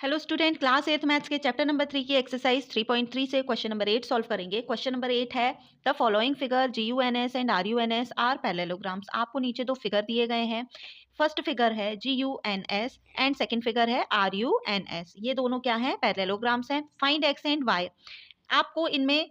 Hello student, class 8 maths के chapter number 3 की exercise 3.3 से क्वेश्चन नंबर 8 सॉल्व करेंगे। क्वेश्चन नंबर 8 है the following figure GUNS and RUNS are parallelograms. आपको नीचे दो फिगर दिए गए हैं। फर्स्ट फिगर है GUNS एंड सेकंड फिगर है RUNS। ये दोनों क्या है? पैरेललोग्राम्स हैं। Find x and y। आपको इनमें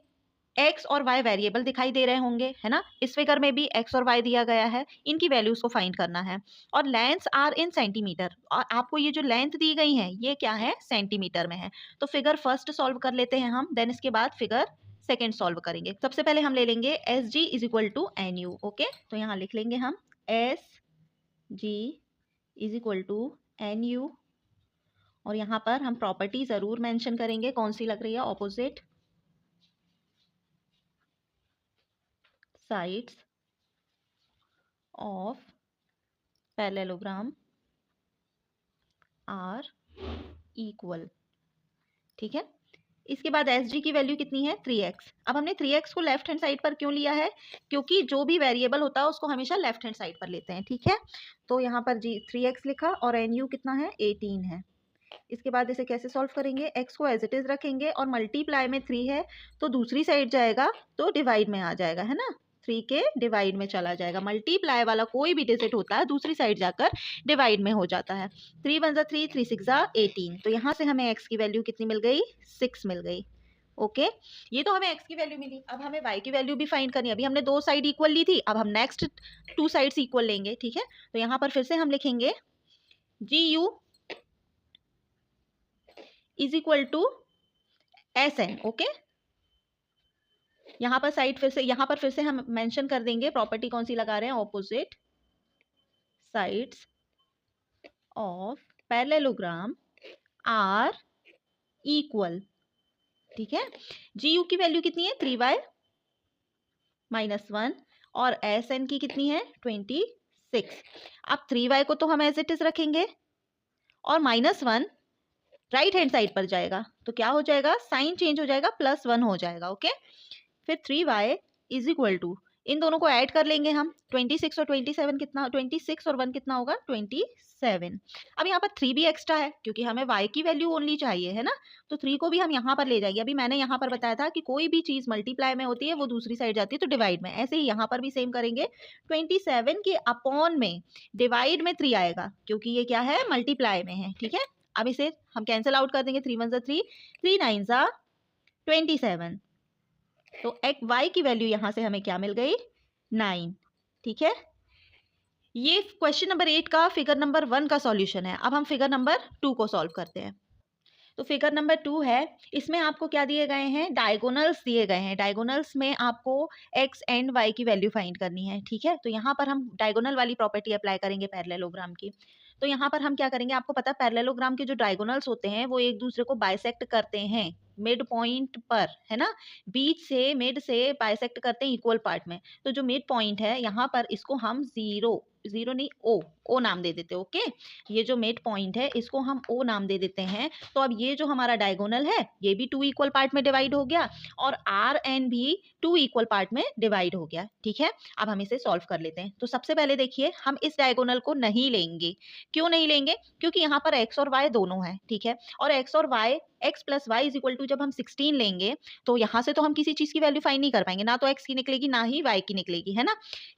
एक्स और वाई वेरिएबल दिखाई दे रहे होंगे, है ना। इस फिगर में भी एक्स और वाई दिया गया है, इनकी वैल्यूज को फाइंड करना है। और लेंथ्स आर इन सेंटीमीटर, और आपको ये जो लेंथ दी गई है ये क्या है? सेंटीमीटर में है। तो फिगर फर्स्ट सॉल्व कर लेते हैं हम, देन इसके बाद फिगर सेकेंड सॉल्व करेंगे। सबसे पहले हम ले लेंगे S G is equal to N U. Okay, तो यहाँ लिख लेंगे हम S G is equal to N U. और यहाँ पर हम प्रॉपर्टी जरूर मेंशन करेंगे, कौन सी लग रही है? Opposite sides of parallelogram are equal। ठीक है, इसके बाद एस जी की वैल्यू कितनी है? 3x। अब हमने 3x को लेफ्ट हैंड साइड पर क्यों लिया है? क्योंकि जो भी वेरिएबल होता है उसको हमेशा लेफ्ट हैंड साइड पर लेते हैं। ठीक है, तो यहाँ पर जी 3x लिखा और एन यू कितना है? 18 है। इसके बाद इसे कैसे सॉल्व करेंगे? x को एज इट इज रखेंगे और मल्टीप्लाई में 3 है तो दूसरी साइड जाएगा तो डिवाइड में आ जाएगा, है ना। 3 के डिवाइड में चला जाएगा। मल्टीप्लाई वाला कोई भी डिजिट होता है दूसरी साइड जाकर डिवाइड में हो जाता है। 3 वन जा 3, 3 6 जा 18। तो यहाँ से हमें x की वैल्यू कितनी मिल गई? 6 मिल गई। ओके, ये तो हमें x की वैल्यू मिली। अब हमें y की वैल्यू भी फाइंड करनी है। अभी हमने दो साइड इक्वल ली थी, अब हम नेक्स्ट टू साइड्स इक्वल लेंगे। ठीक है, तो यहाँ पर फिर से हम लिखेंगे GU is equal to SN। Okay, यहाँ पर फिर से हम मेंशन कर देंगे प्रॉपर्टी कौन सी लगा रहे हैं? Opposite sides of parallelogram are equal. ठीक है, GU की वैल्यू कितनी है? 3y माइनस 1 और SN की कितनी है? 26। अब 3y को तो हम एज इट इज रखेंगे और माइनस 1 राइट हैंड साइड पर जाएगा तो क्या हो जाएगा? साइन चेंज हो जाएगा, +1 हो जाएगा। ओके, फिर 3y इज इक्वल टू, इन दोनों को ऐड कर लेंगे हम। 26 और 27 कितना? 26 और 1 कितना होगा? 27। अब यहाँ पर 3 भी एक्स्ट्रा है क्योंकि हमें y की वैल्यू ओनली चाहिए, है ना। तो 3 को भी हम यहाँ पर ले जाएंगे। अभी मैंने यहाँ पर बताया था कि कोई भी चीज मल्टीप्लाई में होती है वो दूसरी साइड जाती है तो डिवाइड में। ऐसे ही यहाँ पर भी सेम करेंगे। 27 के अपॉन में डिवाइड में 3 आएगा क्योंकि ये क्या है? मल्टीप्लाई में है। ठीक है, अब इसे हम कैंसिल आउट कर देंगे। 3 वन जा 3, 3 नाइन जा 27। तो एक y की वैल्यू यहां से हमें क्या मिल गई? 9। ठीक है, ये क्वेश्चन नंबर 8 का फिगर नंबर 1 का सॉल्यूशन है। अब हम फिगर नंबर 2 को सॉल्व करते हैं। तो फिगर नंबर 2 है, इसमें आपको क्या दिए गए हैं? डायगोनल्स दिए गए हैं। डायगोनल्स में आपको x एंड y की वैल्यू फाइंड करनी है। ठीक है, तो यहाँ पर हम डायगोनल वाली प्रॉपर्टी अप्लाई करेंगे पैरेललोग्राम की। तो यहाँ पर हम क्या करेंगे? आपको पता है पैरेललोग्राम के जो डायगोनल्स होते हैं वो एक दूसरे को बाइसेक्ट करते हैं मिड पॉइंट पर, है ना। बीच से, मिड से बाइसेक्ट करते हैं इक्वल पार्ट में। तो जो मिड पॉइंट है यहाँ पर, इसको हम जीरो नहीं ओ नाम दे देते हैं। ओके, ये जो मिड पॉइंट है इसको हम ओ नाम दे देते हैं। तो अब ये जो हमारा डायगोनल है ये भी 2 इक्वल पार्ट में डिवाइड हो गया और आर एन भी 2 इक्वल पार्ट में डिवाइड हो गया। ठीक है, अब हम इसे सॉल्व कर लेते हैं। तो सबसे पहले देखिए, हम इस डायगोनल को नहीं लेंगे। क्यों नहीं लेंगे? क्योंकि यहाँ पर x और y दोनों है। ठीक है, और x और y, x plus Y is equal to जब हम 16 लेंगे तो यहाँ से तो हम किसी चीज की वैल्यू फाइंड नहीं कर पाएंगे, ना तो x की निकलेगी ना ही y की निकलेगी, है ना।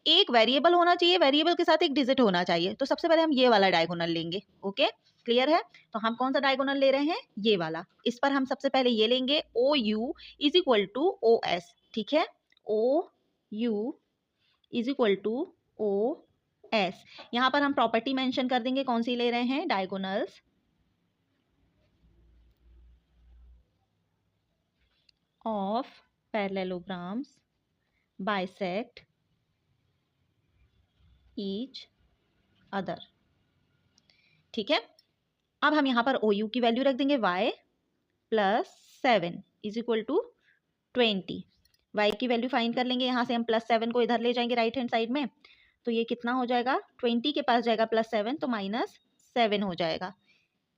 एक वेरिएबल होना चाहिए, वेरिएबल के साथ एक डिजिट होना चाहिए। तो सबसे पहले हम ये वाला डायगोनल लेंगे। ओके, क्लियर है। तो हम कौन सा डायगोनल ले रहे हैं? ये वाला। इस पर हम सबसे पहले ये लेंगे O U is equal to O S. ठीक है, O U is equal to O S. यहाँ पर हम प्रॉपर्टी मेंशन कर देंगे, कौन सी ले रहे हैं? Diagonals of parallelograms bisect each other. ठीक है, अब हम यहाँ पर OU की वैल्यू रख देंगे y plus 7 is equal to 20। y की वैल्यू फाइंड कर लेंगे। यहाँ से हम +7 को इधर ले जाएंगे राइट हैंड साइड में, तो ये कितना हो जाएगा? 20 के पास जाएगा +7 तो -7 हो जाएगा।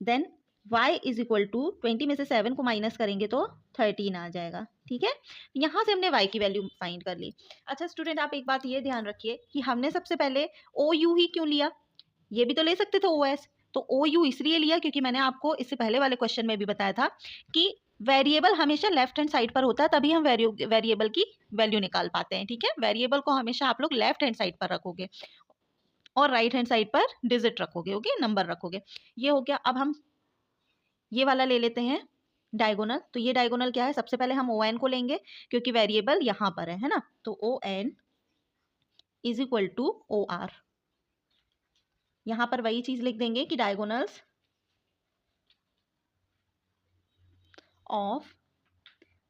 Then y is equal to 20 में से 7 को माइनस करेंगे तो 13 आ जाएगा। ठीक है, यहाँ से हमने y की वैल्यू फाइंड कर ली। अच्छा स्टूडेंट, आप एक बात ये ध्यान रखिए कि हमने सबसे पहले OU ही क्यों लिया? ये भी तो ले सकते थे OS। तो ओ यू इसलिए लिया क्योंकि मैंने आपको इससे पहले वाले क्वेश्चन में भी बताया था कि वेरिएबल हमेशा लेफ्ट हैंड साइड पर होता है, तभी हम वेरिएबल की वैल्यू निकाल पाते हैं। ठीक है, वेरिएबल को हमेशा आप लोग लेफ्ट हैंड साइड पर रखोगे और राइट हैंड साइड पर डिजिट रखोगे, ओके, नंबर रखोगे। ये हो गया। अब हम ये वाला ले लेते हैं डायगोनल। तो ये डायगोनल क्या है, सबसे पहले हम ओ एन को लेंगे क्योंकि वेरिएबल यहाँ पर है ना। तो O N is equal to O R. यहाँ पर वही चीज लिख देंगे कि diagonals of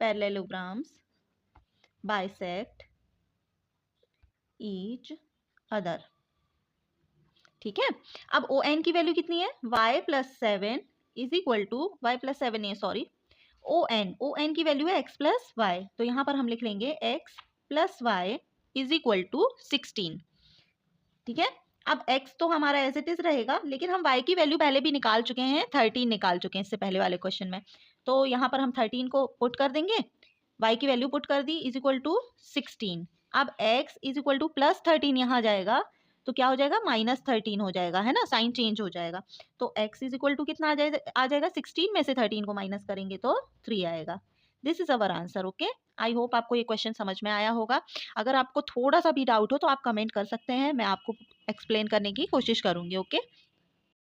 parallelograms bisect each other. ठीक है, अब ओ एन की वैल्यू कितनी है, y plus 7 is equal to, Y plus 7 नहीं, सॉरी, ओ एन की वैल्यू है x प्लस वाई। तो यहाँ पर हम लिख लेंगे x plus Y is equal to 16। ठीक है, अब x तो हमारा एज इट इज रहेगा, लेकिन हम y की वैल्यू पहले भी निकाल चुके हैं, 13 निकाल चुके हैं इससे पहले वाले क्वेश्चन में। तो यहाँ पर हम 13 को पुट कर देंगे, y की वैल्यू पुट कर दी, इज इक्वल टू 16। अब x is equal two plus 13 यहाँ जाएगा तो क्या हो जाएगा, माइनस 13 हो जाएगा, है ना, साइन चेंज हो जाएगा। तो x इज इक्वल टू कितना आ जाएगा 16 में से 13 को माइनस करेंगे तो 3 आएगा। This is our answer. Okay, I hope आपको ये क्वेश्चन समझ में आया होगा। अगर आपको थोड़ा सा भी डाउट हो तो आप कमेंट कर सकते हैं, मैं आपको एक्सप्लेन करने की कोशिश करूंगी। ओके।